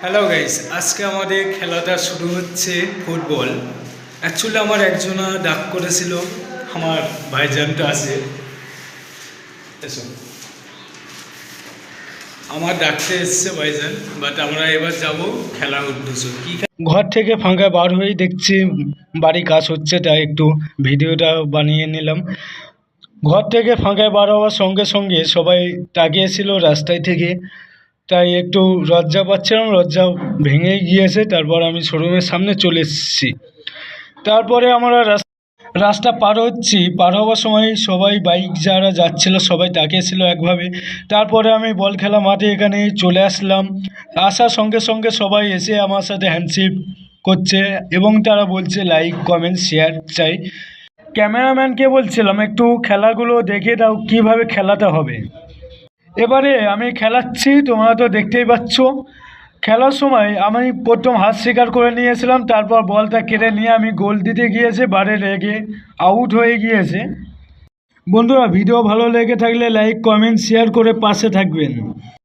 Hello guys, আজকে আমাদের খেলাটা শুরু হচ্ছে ফুটবল। অ্যাকচুয়ালি আমার একজনা ডাক করেছিল, আমার ভাইজানটা আছে, এসো আমার ডাকতে এসছে ভাইজান। বাট আমরা এবার যাব খেলার উদ্দেশ্য কি। ঘর থেকে ফাঁকা বার হয়েই দেখছি বাড়ি কাজ হচ্ছে, তাই একটু ভিডিওটা বানিয়ে নিলাম। ঘর থেকে ফাঁকায় বার হওয়ার সঙ্গে সঙ্গে সবাই তাকিয়েছিল রাস্তায় থেকে, তাই একটু লজ্জা পাচ্ছিলাম, লজ্জা ভেঙেই গিয়েছে। তারপর আমি শোরুমের সামনে চলে এসেছি। তারপরে আমরা রাস্তা পার হচ্ছি, পার হওয়ার সময় সবাই বাইক যারা যাচ্ছিল সবাই তাকিয়েছিল একভাবে। তারপরে আমি বল খেলা মাঠে এখানে চলে আসলাম। আসার সঙ্গে সঙ্গে সবাই এসে আমার সাথে হ্যান্ডশেক করছে এবং তারা বলছে লাইক কমেন্ট শেয়ার চাই। ক্যামেরাম্যানকে বলছিলাম একটু খেলাগুলো দেখে দাও কীভাবে খেলাতে হবে। এবারে আমি খেলাচ্ছি, তোমরা তো দেখতেই পাচ্ছ। খেলার সময় আমি প্রথম হাত স্বীকার করে নিয়েছিলাম, তারপর বলটা কেড়ে নিয়ে আমি গোল দিতে গিয়েছে, বারে রেগে আউট হয়ে গিয়েছে। বন্ধুরা, ভিডিও ভালো লেগে থাকলে লাইক কমেন্ট শেয়ার করে পাশে থাকবেন।